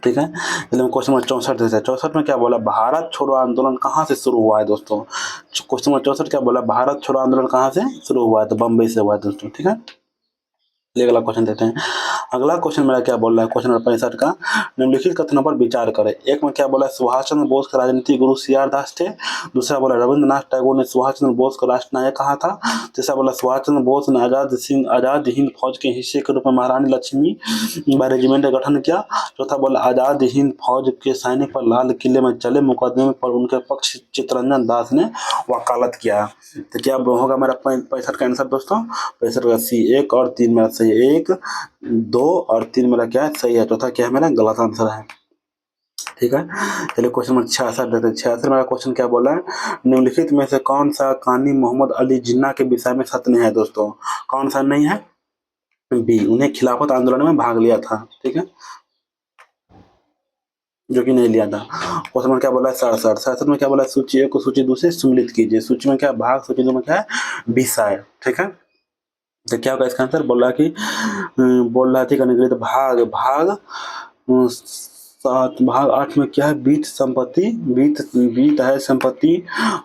ठीक है। चलिए क्वेश्चन नंबर 64 देते हैं। 64 में क्या बोला, भारत छोड़ो आंदोलन कहाँ से शुरू हुआ है दोस्तों। क्वेश्चन नंबर 64 क्या बोला, भारत छोड़ो आंदोलन कहाँ से शुरू हुआ है, तो बम्बई से हुआ है दोस्तों। ठीक है। अगला क्वेश्चन देते हैं। अगला क्वेश्चन मेरा क्या बोल रहा है, क्वेश्चन नंबर 65 का, निम्नलिखित कथनों पर विचार करें। एक में क्या बोला, सुभाष चंद्र बोस के राजनीतिक गुरु सी.आर. दास थे। दूसरा बोला रविंद्रनाथ टैगोर ने सुभाष चंद्र बोस को राष्ट्रनायक कहा था। तीसरा बोला सुभाष चंद्र बोस ने आजाद हिंद फौज के हिस्से के रूप में महारानी लक्ष्मी बाई रेजिमेंट का गठन किया। चौथा बोला आजाद हिंद फौज के सैनिक पर लाल किले में चले मुकदमे पर उनके पक्ष चित्तरंजन दास ने वकालत किया। तो क्या होगा मेरा 65 का आंसर दोस्तों, 65 का सी। 1 और 3 मेरा सही है, 1 2 और 3 मेरा क्या है, सही है। चौथा क्या है, मेरा गलत आंसर है। ठीक है। चलिए क्वेश्चन नंबर 66 देते हैं। 66 मेरा क्वेश्चन क्या बोला है, निम्नलिखित में से कौन सा कहानी मोहम्मद अली जिन्ना के विषय में सत्य नहीं है दोस्तों, कौन सा नहीं है, बी, उन्हें खिलाफत आंदोलन में भाग लिया था। ठीक है, जो कि नहीं लिया था। क्वेश्चन नंबर क्या बोला है, 67। 67 में क्या बोला है, सूची 1 को सूची 2 से सम्मिलित कीजिए। सूची में क्या भाग, सूची 2 में क्या है, विषय। ठीक है। तो क्या होगा इसका आंसर, बोल रहा है कि बोल रहा थी करने के लिए, तो भाग भाग 7 भाग 8 में क्या है, बीत संपत्ति, बीत है संपत्ति,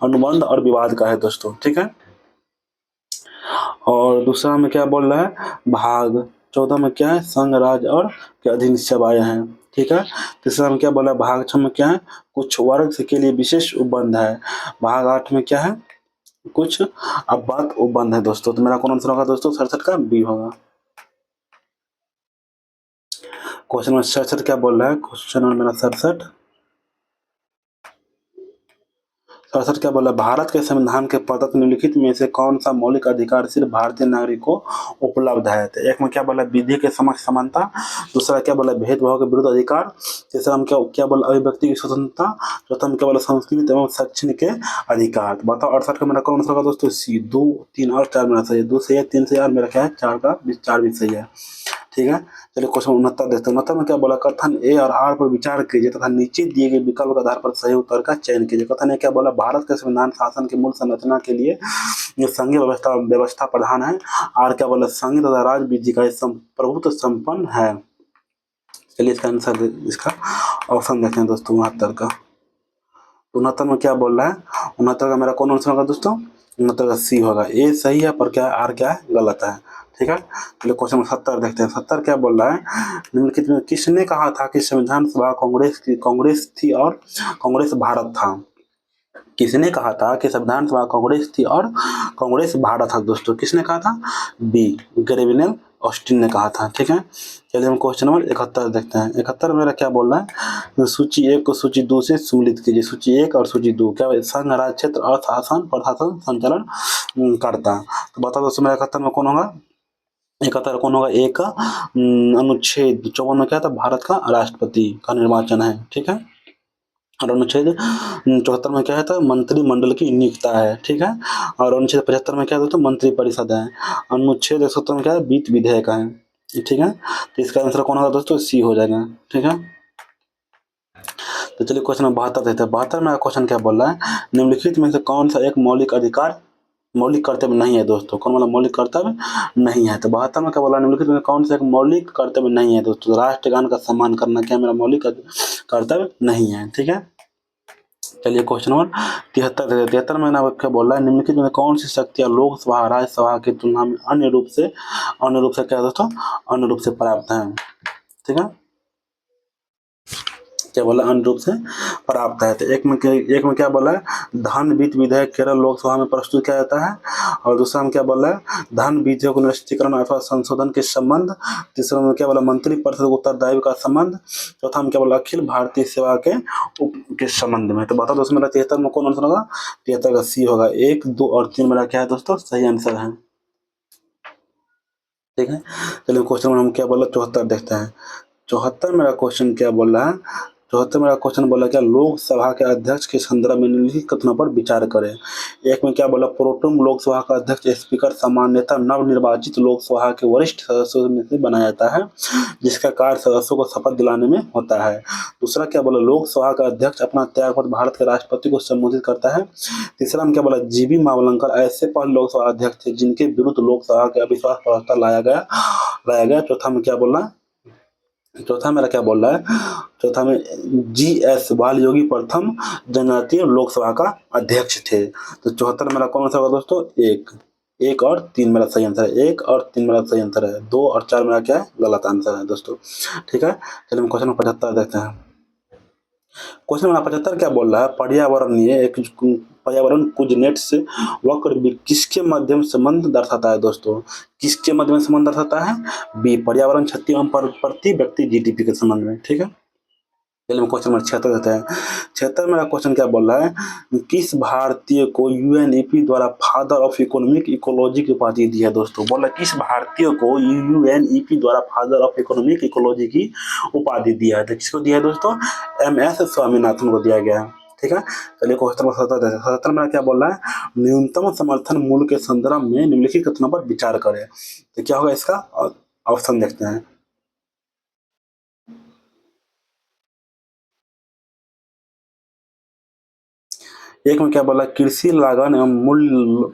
अनुबंध और विवाद का है दोस्तों। ठीक है। और दूसरा में क्या बोल रहा है, भाग 14 में क्या है, संघ राज्य और के अधीन सेवाएं हैं। ठीक है। तीसरा में क्या बोला, भाग 6 में क्या है, कुछ वर्ग के लिए विशेष उपबंध है। भाग 8 में क्या है, कुछ अपवाद उपबंध है दोस्तों। तो मेरा कौन आंसर होगा दोस्तों, 67 का बी होगा। क्वेश्चन नंबर 67 क्या बोल रहा है, क्वेश्चन नंबर मेरा 67 क्या बोला, भारत के संविधान के प्रदत्त निम्नलिखित में से कौन सा मौलिक अधिकार सिर्फ भारतीय नागरिक को उपलब्ध है। तो एक में क्या बोला, विधि के समक्ष समानता। दूसरा क्या बोला, भेदभाव के विरुद्ध अधिकार। तीसरा में क्या बोला, अभिव्यक्ति की स्वतंत्रता। चौथा में क्या बोला, संस्कृति एवं शैक्षणिक के अधिकार। तो बताओ 68 का मेरा कौन सा होगा दोस्तों, सी। 2 3 और 4 मेरा सही है। 2 सही है, 3 सही है और मेरा क्या है, 4 भी सही है। ठीक है। चलिए क्वेश्चन 69 देखते हैं। 69 में क्या बोला, कथन ए और आर पर विचार कीजिए तथा नीचे दिए गए विकल्प के आधार पर सही उत्तर का चयन कीजिए। कथन ए क्या बोला, भारत के संविधान शासन की मूल संरचना के लिए ये संघीय व्यवस्था प्रधान है। आर क्या बोला, संघ तथा राज्य विधि का प्रभुत्व संपन्न है। चलिए इसका आंसर, इसका ऑप्शन देखें दोस्तों 69 का। 69 में क्या बोल रहा है, 69 का मेरा कौन आंसर होगा दोस्तों, 69 का सी होगा। ए सही है पर क्या आर क्या है, गलत है। ठीक है। चलिए क्वेश्चन 70 देखते हैं। 70 क्या बोल रहा है, निम्नलिखित में किसने कहा था कि संविधान सभा कांग्रेस थी और कांग्रेस भारत था। किसने कहा था कि संविधान सभा कांग्रेस थी और कांग्रेस भारत था दोस्तों, किसने कहा था, बी ग्रेवियल ऑस्टिन ने कहा था। ठीक है। चलिए हम क्वेश्चन नंबर 71 देखते हैं। 71 मेरा क्या बोल रहा है, सूची 1 को सूची 2 से सम्मिलित कीजिए। सूची 1 और सूची 2 क्या, संघ राज्य क्षेत्र और शासन प्रशासन संचालन करता। तो बता दोस्तों मेरा 71 में कौन होगा, 71 कौन होगा, एक का अनुच्छेद 54 में क्या था, भारत का राष्ट्रपति का निर्वाचन है। ठीक है। और अनुच्छेद 74 में क्या है, तो मंत्रिमंडल की नियुक्ता है। ठीक है। और अनुच्छेद 75 में क्या है दोस्तों, मंत्री परिषद है। अनुच्छेद 170 में क्या है, वित्त विधेयक है। ठीक है। तो इसका आंसर कौन होगा दोस्तों, सी हो जाएगा। ठीक है। तो चलिए क्वेश्चन नंबर 72 देते हैं। 72 में क्वेश्चन क्या बोल रहा है, निम्नलिखित में से कौन सा एक मौलिक कर्तव्य नहीं है दोस्तों, कौन वाला मौलिक कर्तव्य नहीं है। तो 72 में क्या बोला, निम्नलिखित में कौन सा एक मौलिक कर्तव्य नहीं है दोस्तों, राष्ट्रगान का सम्मान करना क्या मेरा मौलिक कर्तव्य नहीं है। ठीक है। चलिए क्वेश्चन नंबर 73 73 में ना क्या बोल रहा है, निम्नलिखित में कौन सी शक्तियां लोकसभा राज्यसभा की तुलना में अन्य रूप से क्या है दोस्तों, अन्य रूप से प्राप्त है। ठीक है। क्या बोला, अन्य रूप से प्राप्त है। तो एक में क्या बोला है, धन वित्त विधेयक केरल लोकसभा में प्रस्तुत किया जाता है। और दूसरा में क्या बोला है, धन विधेयक निरस्तीकरण अथवा संशोधन के संबंध। तीसरा में क्या बोला, मंत्री परिषद उत्तरदायित्व का संबंध। चौथा में क्या बोला, अखिल भारतीय सेवा के संबंध में। तो बता दोस्तों मेरा 73 में कौन आंसर होगा, 73 का सी होगा। 1, 2 और 3 मेरा क्या है दोस्तों, सही आंसर है। ठीक है। चलिए क्वेश्चन में हम क्या बोला, 74 देखते हैं। 74 मेरा क्वेश्चन क्या बोल रहा है, 74 मेरा क्वेश्चन बोला क्या, लोकसभा के अध्यक्ष के संदर्भ में निम्नलिखित कथनों पर विचार करें। एक में क्या बोला, प्रोटेम लोकसभा का अध्यक्ष स्पीकर सामान्यतः नवनिर्वाचित लोकसभा के वरिष्ठ सदस्यों में से बनाया जाता है, जिसका कार्य सदस्यों को शपथ दिलाने में होता है। दूसरा क्या बोला, लोकसभा का अध्यक्ष अपना त्यागपत्र भारत के राष्ट्रपति को संबोधित करता है। तीसरा में क्या बोला, जीबी मावलंकर ऐसे पहले लोकसभा अध्यक्ष थे जिनके विरुद्ध लोकसभा के अविश्वास प्रस्ताव लाया गया। चौथा में क्या बोला, चौथा मेरा क्या बोल रहा है, चौथा में GS बाल योगी प्रथम जनजातीय लोकसभा का अध्यक्ष थे। तो 74 मेरा कौन सा होगा दोस्तों, 1 और 3 मेरा सही आंसर है। 1 और 3 मेरा सही आंसर है। 2 और 4 मेरा क्या है, गलत आंसर है दोस्तों। ठीक है। चलिए हम क्वेश्चन नंबर 75 देखते हैं। क्वेश्चन नंबर 75 क्या बोल रहा है, पर्यावरण कुछ नेट्स वक्र किसके माध्यम संबंध दर्शाता है दोस्तों, किसके माध्यम संबंध दर्शाता है, बी पर्यावरण क्षति एवं प्रति व्यक्ति GDP के संबंध में। ठीक है। चलिए क्वेश्चन नंबर 76 देते हैं। 76 मेरा क्वेश्चन क्या बोल रहा है, किस भारतीय को UNEP द्वारा फादर ऑफ इकोनॉमिक इकोलॉजी की उपाधि दी है दोस्तों, बोला किस भारतीय को UNEP द्वारा फादर ऑफ इकोनॉमिक इकोलॉजी की उपाधि दिया है। तो किसको दिया है दोस्तों, MS स्वामीनाथन को दिया गया है। ठीक है। चलिए क्वेश्चन नंबर 77 में क्या बोल रहा है, न्यूनतम समर्थन मूल्य के संदर्भ में निम्नलिखित कथनों पर विचार करें। तो क्या होगा इसका ऑप्शन देखते हैं। एक में क्या बोला, कृषि लागत एवं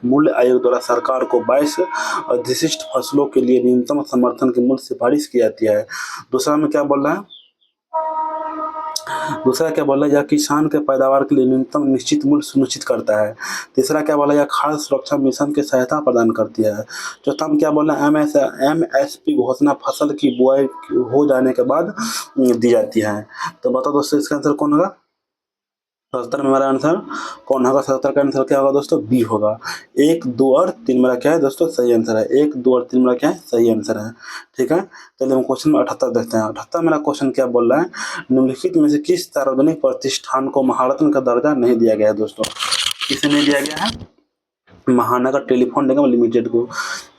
मूल्य आयोग द्वारा सरकार को 22 अधिशिष्ट फसलों के लिए न्यूनतम समर्थन की मूल्य सिफारिश की जाती है। दूसरा में क्या बोल रहा है, दूसरा क्या बोला, यह किसान के पैदावार के लिए न्यूनतम निश्चित मूल्य सुनिश्चित करता है। तीसरा क्या बोला, यह खाद्य सुरक्षा मिशन की सहायता प्रदान करती है। चौथा में क्या बोला, MSP घोषणा फसल की बुआई हो जाने के बाद दी जाती है। तो बताओ दोस्तों इसका आंसर कौन होगा, 77 में हमारा आंसर कौन होगा, 77 का आंसर क्या होगा दोस्तों, बी होगा। 1, 2 और 3 मेरा क्या है दोस्तों, सही आंसर है। 1, 2 और 3 मेरा क्या है, सही आंसर है। ठीक है। चलिए हम क्वेश्चन में 78 देखते हैं। 78 मेरा क्वेश्चन क्या बोल रहा है, निम्नलिखित में से किस सार्वजनिक प्रतिष्ठान को महारत्न का दर्जा नहीं दिया गया है दोस्तों, किसे नहीं दिया गया है, महानगर टेलीफोन निगम लिमिटेड को।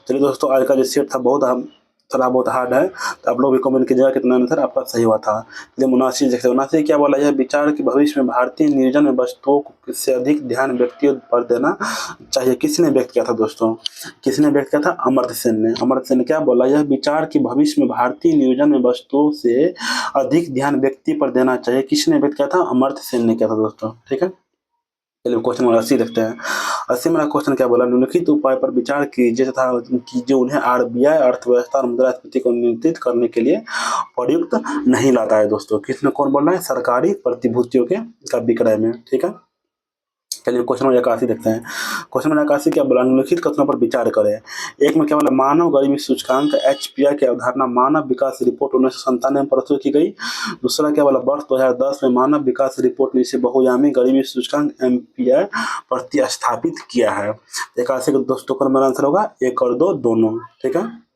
चलिए दोस्तों आज का जो सेट था बहुत थोड़ा बहुत हार्ड है, तो आप लोग भी कमेंट कीजिएगा कितना आंसर आपका सही हुआ था। चलिए 79 देखते हैं। 79 क्या बोला, यह विचार कि भविष्य में भारतीय निर्जन वस्तुओं को से अधिक ध्यान व्यक्तियों पर देना चाहिए। किसने व्यक्त किया था दोस्तों? किसने व्यक्त किया था? अमर्त्य सेन ने। अमर्त्य सेन ने क्या बोला, यह विचार कि भविष्य में भारतीय निर्जन वस्तुओं से अधिक ध्यान व्यक्ति पर देना चाहिए। किसने व्यक्त किया था? अमर्त्य सेन ने किया था दोस्तों। ठीक है, चलिए क्वेश्चन नंबर 80 देखते हैं। 80 मेरा क्वेश्चन क्या बोला, निम्नलिखित उपाय पर विचार कीजिए तथा कीजिए उन्हें आरबीआई अर्थव्यवस्था और मुद्रास्फीति को नियंत्रित करने के लिए प्रयुक्त नहीं लाता है दोस्तों। किसने, कौन बोल रहा है? सरकारी प्रतिभूतियों के का विक्रय में। ठीक है, चलिए क्वेश्चन नंबर 81 देखते हैं। क्वेश्चन नंबर 81 क्या बोला, निम्नलिखित कथनों पर विचार करें। एक में क्या बोला, मानव गरीबी सूचकांक एचपीआई की अवधारणा मानव विकास रिपोर्ट 1997 में प्रस्तुत की गई। दूसरा क्या बोला, वर्ष 2010 में मानव विकास रिपोर्ट ने इसे बहुआयामी गरीबी सूचकांक एमपीआई प्रतिस्थापित किया है। 81 का दोस्तों का मेरा आंसर होगा 1 और 2 दोनों। ठीक है,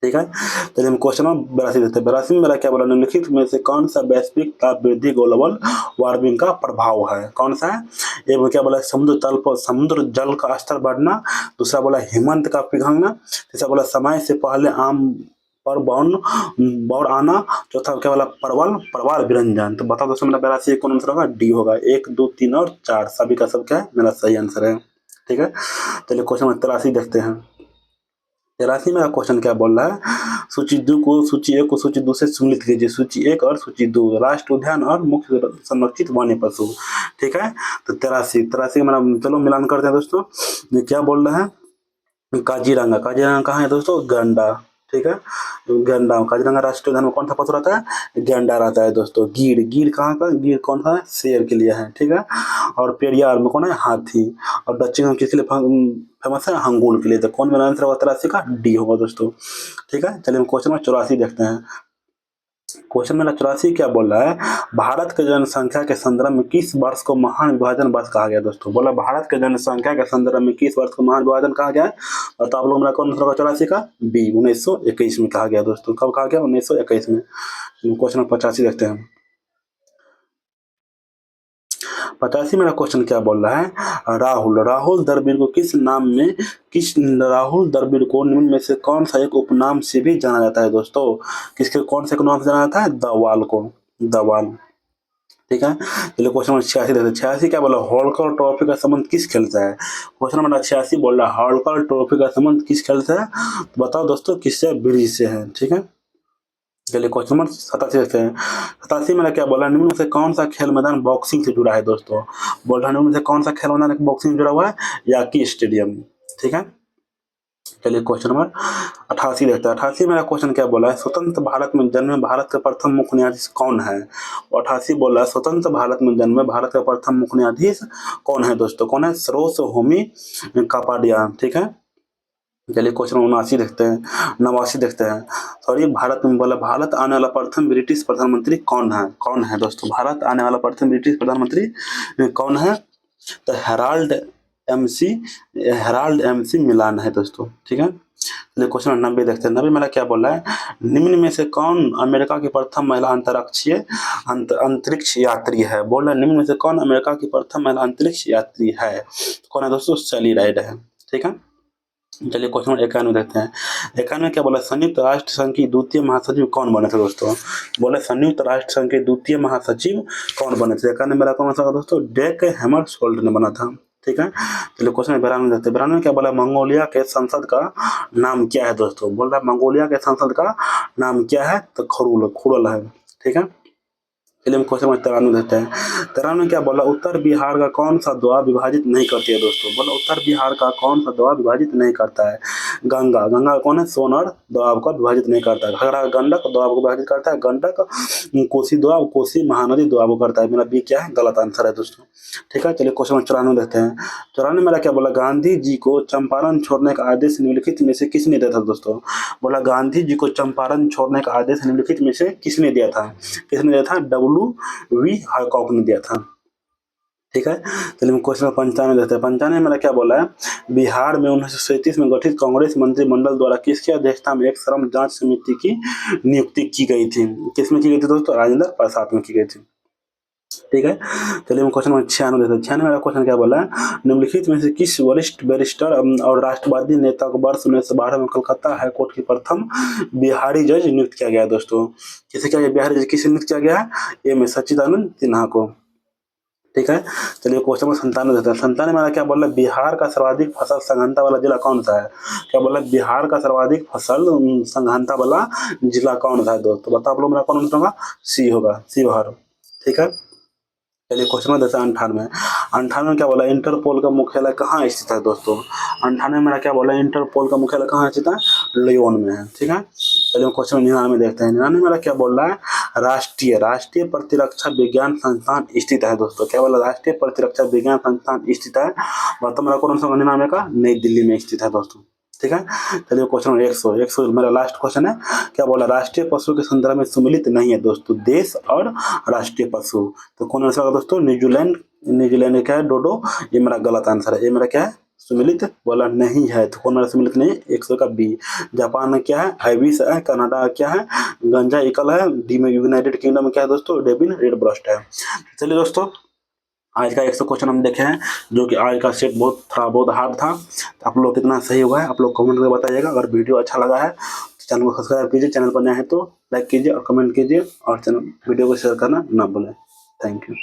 ठीक है, चलिए हम क्वेश्चन नंबर 82 देखते हैं। 82 में मेरा क्या बोला, निम्नलिखित में से कौन सा वैश्विक ताप वृद्धि ग्लोबल वार्मिंग का प्रभाव है? कौन सा है? एक में क्या बोला, समुद्र तल पर समुद्र जल का स्तर बढ़ना। दूसरा बोला हिमंत का पिघलना। तीसरा बोला समय से पहले आम पर बौर आना। चौथा क्या बोला, प्रवाल विरंजन। तो बताओ दोस्तों मेरा 82 कौन आंसर होगा? डी होगा। 1 2 3 और 4 सभी का सब क्या है? मेरा सही आंसर है। ठीक है, चलिए क्वेश्चन नंबर 83 देखते हैं। 83 मेरा क्वेश्चन क्या बोल रहा है, सूची 2 को सूची 1 को सूची 2 से सम्मिलित कीजिए। सूची 1 और सूची 2, राष्ट्र उद्यान और मुख्य संरक्षित वन्य पशु। ठीक है, तो 83 मेरा, चलो मिलान करते हैं दोस्तों। ये क्या बोल रहा है, काजीरंगा। काजीरंगा कहाँ है दोस्तों? गंडा। ठीक है, गंडा। काजीरंगा राष्ट्रीय उद्यान में कौन सा पशु रहता है? गैंडा रहता है दोस्तों। गिर, गिर कहाँ का? गिर कौन सा है? शेर के लिए है। ठीक है, और पेरियार में कौन है? हाथी। और दक्षिण में किसके लिए फेमस है? हंगुल के लिए। तो कौन मेरा आंसर होगा 83 का? डी होगा दोस्तों। ठीक है, चलिए हम क्वेश्चन नंबर 84 देखते हैं। क्वेश्चन मेरा 84 क्या बोल रहा है, भारत के जनसंख्या के संदर्भ में किस वर्ष को महान विभाजन वर्ष कहा गया दोस्तों? बोला भारत के जनसंख्या के संदर्भ में किस वर्ष को महान विभाजन कहा गया है? और तो आप लोग मेरा कौन आंसर होगा 84 का? बी, 1921 में कहा गया दोस्तों। कब कहा गया? 1921 में। क्वेश्चन नंबर 85 देखते हैं। 85 मेरा क्वेश्चन क्या बोल रहा है, राहुल द्रविड़ को किस नाम में, राहुल द्रविड़ को निम्न में से कौन सा एक उपनाम से भी जाना जाता है दोस्तों? किसके, कौन से नाम से जाना जाता है? दवाल को, दवाल। ठीक है, चलिए क्वेश्चन नंबर 86 देखते हैं। 86 क्या बोला, होलकर ट्रॉफी का संबंध किस खेल से है? क्वेश्चन नंबर 86 बोल रहा है होलकर ट्रॉफी का संबंध किस खेल से है? तो बताओ दोस्तों किससे? ब्रिज से है। ठीक है, चलिए क्वेश्चन नंबर 87 देखते हैं। 87 में क्या बोला, निम्न में से कौन सा खेल मैदान बॉक्सिंग से जुड़ा है दोस्तों? बोल रहा है निम्न में से कौन सा खेल मैदान बॉक्सिंग से जुड़ा हुआ है? याकी स्टेडियम। ठीक है, चलिए क्वेश्चन नंबर 88 देखते हैं। 88 मेरा क्वेश्चन क्या बोला है, स्वतंत्र भारत में जन्मे भारत का प्रथम मुख्य न्यायाधीश कौन है? 88 बोला है स्वतंत्र भारत में जन्मे भारत का प्रथम मुख्य न्यायाधीश कौन है दोस्तों? कौन है? सरोज होमी कापाडिया। ठीक है, चलिए क्वेश्चन 79 देखते हैं, 89 देखते हैं। सॉरी, भारत में बोला भारत आने वाला प्रथम ब्रिटिश प्रधानमंत्री कौन है? कौन है दोस्तों? भारत आने वाला प्रथम ब्रिटिश प्रधानमंत्री कौन है? तो हेराल्ड एमसी मिलान है दोस्तों। ठीक है, चलिए क्वेश्चन 90 देखते हैं। 90 मेरा क्या बोल रहा है, निम्न में से कौन अमेरिका की प्रथम महिला अंतरिक्ष यात्री है? बोल रहा है निम्न में से कौन अमेरिका की प्रथम महिला अंतरिक्ष यात्री है? कौन है दोस्तों? सैली राइड है। ठीक है, चलिए क्वेश्चन नंबर 91 देखते हैं। 91 क्या बोला, संयुक्त राष्ट्र संघ की द्वितीय महासचिव कौन बने थे दोस्तों? बोले संयुक्त राष्ट्र संघ के द्वितीय महासचिव कौन बने थे? 91 मेरा कौन सा दोस्तों? डेक हैमरशोल्ड ने बना था। ठीक है, चलिए क्वेश्चन 92 देखते हैं। 92 क्या बोला, मंगोलिया के संसद का नाम क्या है दोस्तों? बोल रहा है मंगोलिया के संसद का नाम क्या है? तो खुरल है। ठीक है, चलिए हम क्वेश्चन नंबर 93 देखते हैं। 93 क्या बोला, उत्तर बिहार का कौन सा दोआब विभाजित नहीं करती है दोस्तों? बोला उत्तर बिहार का कौन सा दोआब विभाजित नहीं करता है? गंगा। गंगा कौन है? सोन और दोआब को विभाजित नहीं करता है। घाघरा गंडक दोआब को विभाजित करता है। गंडक कोसी दोआब, कोसी महानदी दोआब को करता है। मेरा बी क्या है? गलत आंसर है दोस्तों। ठीक है, चलिए क्वेश्चन नंबर 94 देखते हैं। 94 मेरा क्या बोला, गांधी जी को चंपारण छोड़ने का आदेश निम्नलिखित में से किसने दिया था दोस्तों? बोला गांधी जी को चंपारण छोड़ने का आदेश निम्नलिखित में से किसने दिया था? किसने दिया था? W.V. हैकॉक ने दिया था। ठीक है, चलिए हम क्वेश्चन 95 देखते हैं। 95 मेरा क्या बोला है, बिहार में 1937 में गठित कांग्रेस मंत्रिमंडल द्वारा किसकी अध्यक्षता में एक श्रम जांच समिति की नियुक्ति की गई थी? किसमें की गई थी दोस्तों? राजेंद्र प्रसाद में की गई थी। ठीक है। चलिए हम क्वेश्चन नंबर 96 देखते हैं। 96 वाला क्वेश्चन क्या बोला है, निम्नलिखित में से किस वरिष्ठ बैरिस्टर और राष्ट्रवादी नेता को वर्ष 1912 में कलकत्ता हाई कोर्ट की प्रथम बिहारी जज नियुक्त किया गया है दोस्तों। किसे किया गया बिहारी जज, किसे नियुक्त किया गया है, ए में सच्चिदानंद सिन्हा को। ठीक है। चलिए क्वेश्चन नंबर 97 देते हैं। 97 में क्या बोल रहा है, बिहार का सर्वाधिक फसल संघनता वाला जिला कौन सा है। क्या बोला, बिहार का सर्वाधिक फसल संघनता वाला जिला कौन सा है दोस्तों, बताओ आप लोग, मेरा कौन आंसर होगा, सी होगा, शिवहर। ठीक है। चलिए क्वेश्चन नंबर देते हैं 98। 98 में क्या बोला, इंटरपोल का मुख्यालय कहाँ स्थित है दोस्तों। 98 में मेरा क्या बोला, इंटरपोल का मुख्यालय कहाँ स्थित है, लियोन में है। ठीक है। चलिए क्वेश्चन 99 देखते हैं। 99 मेरा क्या बोल रहा है, राष्ट्रीय राष्ट्रीय प्रतिरक्षा विज्ञान संस्थान स्थित है दोस्तों। क्या बोला, राष्ट्रीय प्रतिरक्षा विज्ञान संस्थान स्थित है, मतलब मेरा कौन सा 99 का, नई दिल्ली में स्थित है दोस्तों। ठीक है। चलिए क्वेश्चन नंबर 100 मेरा लास्ट क्वेश्चन है। क्या बोला, राष्ट्रीय पशु के संदर्भ में सम्मिलित नहीं है दोस्तों, देश और राष्ट्रीय पशु। तो कौन आंसर होगा दोस्तों, न्यूजीलैंड। न्यूजीलैंड क्या है, डोडो। ये मेरा गलत आंसर है, ये मेरा क्या है, सम्मिलित बोला नहीं है। तो कौन मेरा सम्मिलित नहीं है, 100 का बी। जापान में क्या है, आइबिस है। कनाडा क्या है, गंजा इकल है। डी में यूनाइटेड किंगडम में क्या है दोस्तों, डेबिन रेड ब्रस्ट है। चलिए दोस्तों, आज का 100 क्वेश्चन हम देखे हैं, जो कि आज का सेट बहुत हार्ड था। तो आप लोग कितना सही हुआ है, आप लोग कमेंट करके बताइएगा। अगर वीडियो अच्छा लगा है तो चैनल को सब्सक्राइब कीजिए, चैनल पर नया है तो लाइक कीजिए और कमेंट कीजिए, और चैनल वीडियो को शेयर करना ना भूलें। Thank you.